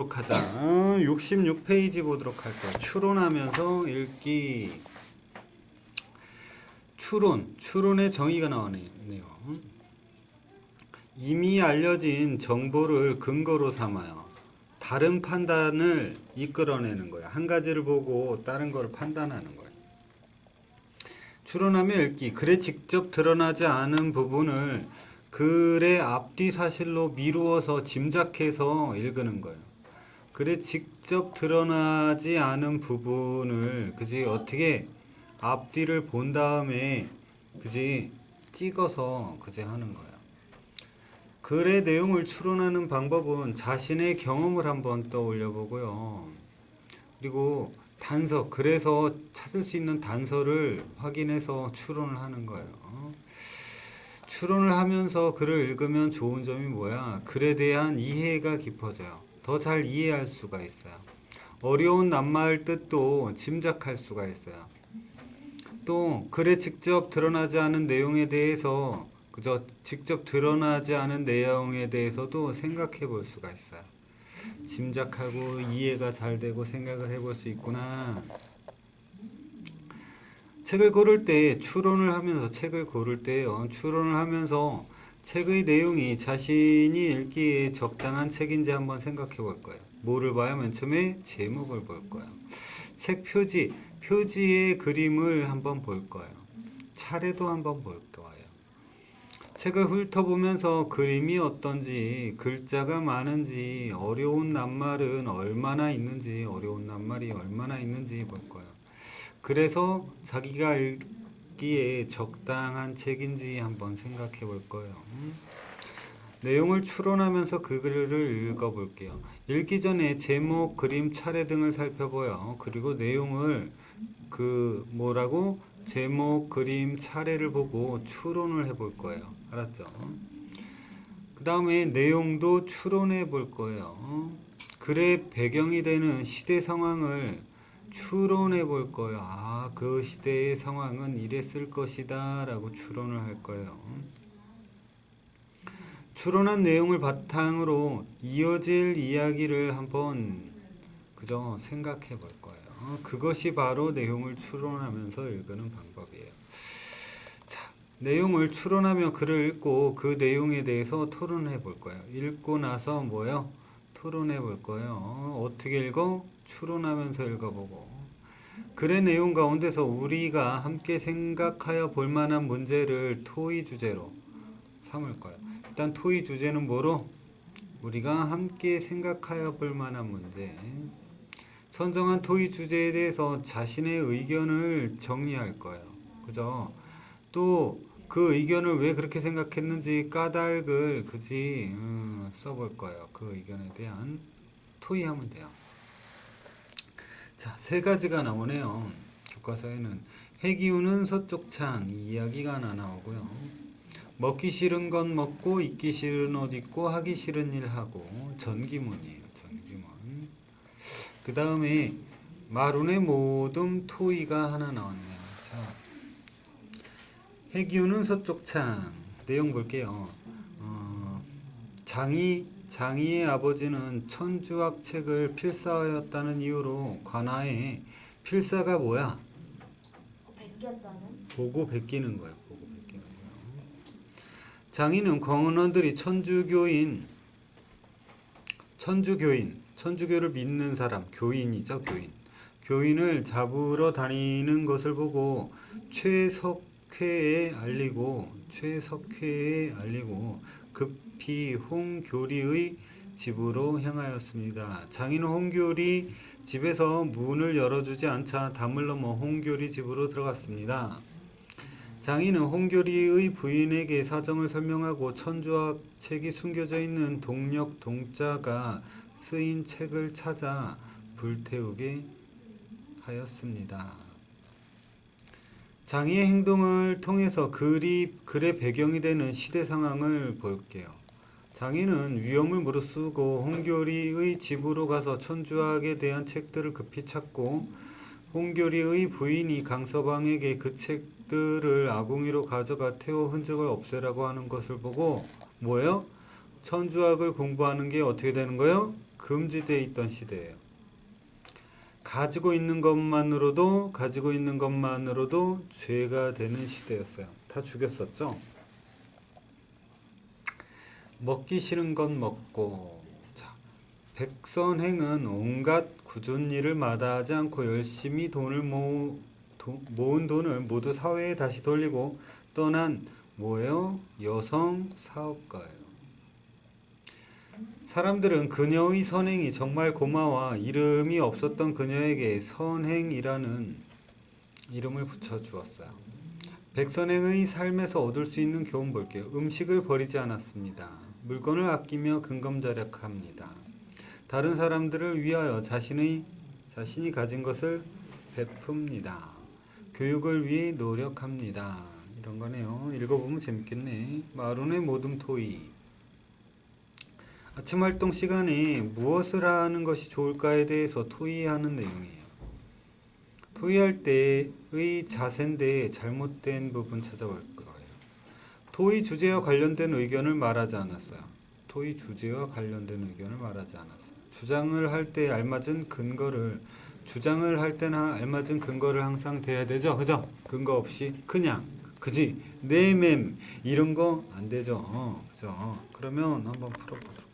보도록 하자. 66페이지 보도록 할게요. 추론하면서 읽기. 추론의 정의가 나오네요. 이미 알려진 정보를 근거로 삼아요. 다른 판단을 이끌어내는 거예요. 한 가지를 보고 다른 거를 판단하는 거예요. 추론하며 읽기. 글에 직접 드러나지 않은 부분을 글의 앞뒤 사실로 미루어서 짐작해서 읽는 거예요. 글에 직접 드러나지 않은 부분을 그지 어떻게 앞뒤를 본 다음에 그지 찍어서 그지 하는 거예요. 글의 내용을 추론하는 방법은 자신의 경험을 한번 떠올려 보고요. 그리고 단서, 글에서 찾을 수 있는 단서를 확인해서 추론을 하는 거예요. 추론을 하면서 글을 읽으면 좋은 점이 뭐야? 글에 대한 이해가 깊어져요. 더 잘 이해할 수가 있어요. 어려운 낱말 뜻도 짐작할 수가 있어요. 또 글에 직접 드러나지 않은 내용에 대해서 그저 직접 드러나지 않은 내용에 대해서도 생각해 볼 수가 있어요. 짐작하고 이해가 잘 되고 생각을 해볼 수 있구나. 책을 고를 때 추론을 하면서 추론을 하면서 책의 내용이 자신이 읽기에 적당한 책인지 한번 생각해 볼 거예요. 뭐를 봐요? 맨 처음에 제목을 볼 거예요. 책 표지의 그림을 한번 볼 거예요. 차례도 한번 볼 거예요. 책을 훑어보면서 그림이 어떤지, 글자가 많은지, 어려운 낱말이 얼마나 있는지 볼 거예요. 그래서 자기가 읽기에 적당한 책인지 한번 생각해 볼 거예요. 내용을 추론하면서 그 글을 읽어볼게요. 읽기 전에 제목, 그림, 차례 등을 살펴보요. 그리고 내용을 제목, 그림, 차례를 보고 추론을 해볼 거예요. 알았죠? 그 다음에 내용도 추론해 볼 거예요. 글의 배경이 되는 시대 상황을 추론해 볼 거예요. 그 시대의 상황은 이랬을 것이다 라고 추론을 할 거예요. 추론한 내용을 바탕으로 이어질 이야기를 한번 그저 생각해 볼 거예요. 그것이 바로 내용을 추론하면서 읽는 방법이에요. 자, 내용을 추론하며 글을 읽고 그 내용에 대해서 토론해 볼 거예요. 읽고 나서 뭐요? 토론해 볼 거예요. 어떻게 읽어? 추론하면서 읽어보고 글의 내용 가운데서 우리가 함께 생각하여 볼 만한 문제를 토의 주제로 삼을 거예요. 일단 토의 주제는 뭐로? 우리가 함께 생각하여 볼 만한 문제. 선정한 토의 주제에 대해서 자신의 의견을 정리할 거예요. 그죠? 또 그 의견을 왜 그렇게 생각했는지 까닭을 써볼 거예요. 그 의견에 대한 토의하면 돼요. 자, 세 가지가 나오네요. 교과서에는 해기운은 서쪽 창 이야기가 하나 나오고요. 먹기 싫은 건 먹고 입기 싫은 옷 입고 하기 싫은 일 하고 전기문이에요. 전기문. 그 다음에 마룬의 모둠 토의가 하나 나왔네요. 자, 해기운은 서쪽 창 내용 볼게요. 장이의 아버지는 천주학 책을 필사하였다는 이유로 관아에 필사가 뭐야? 보고 베끼는 거예요. 장이는 광원원들이 천주교를 믿는 사람, 교인이죠, 교인을 잡으러 다니는 것을 보고 최석회에 알리고 급히 홍교리의 집으로 향하였습니다. 장인은 홍교리 집에서 문을 열어주지 않자 담을 넘어 홍교리 집으로 들어갔습니다. 장인은 홍교리의 부인에게 사정을 설명하고 천주학 책이 숨겨져 있는 동력 동자가 쓰인 책을 찾아 불태우게 하였습니다. 장이의 행동을 통해서 글의 배경이 되는 시대 상황을 볼게요. 장인은 위험을 무릅쓰고 홍교리의 집으로 가서 천주학에 대한 책들을 급히 찾고 홍교리의 부인이 강서방에게 그 책들을 아궁이로 가져가 태워 흔적을 없애라고 하는 것을 보고 뭐예요? 천주학을 공부하는 게 어떻게 되는 거예요? 금지되어 있던 시대예요. 가지고 있는 것만으로도 죄가 되는 시대였어요. 다 죽였었죠. 먹기 싫은 건 먹고. 자, 백선행은 온갖 굳은 일을 마다하지 않고 열심히 모은 돈을 모두 사회에 다시 돌리고 떠난 뭐예요? 여성 사업가예요. 사람들은 그녀의 선행이 정말 고마워 이름이 없었던 그녀에게 선행이라는 이름을 붙여주었어요. 백선행의 삶에서 얻을 수 있는 교훈 볼게요. 음식을 버리지 않았습니다. 물건을 아끼며 근검절약합니다. 다른 사람들을 위하여 자신이 가진 것을 베풉니다. 교육을 위해 노력합니다. 이런 거네요. 읽어보면 재밌겠네. 마론의 모둠 토이. 아침 활동 시간에 무엇을 하는 것이 좋을까에 대해서 토의하는 내용이에요. 토의할 때의 자세인데 잘못된 부분 찾아볼 거예요. 토의 주제와 관련된 의견을 말하지 않았어요. 토의 주제와 관련된 의견을 말하지 않았어요. 주장을 할 때 알맞은 근거를 항상 대야 되죠. 그죠? 근거 없이 그냥 그지 내맴 이런 거 안 되죠. 그죠? 그러면 한번 풀어보도록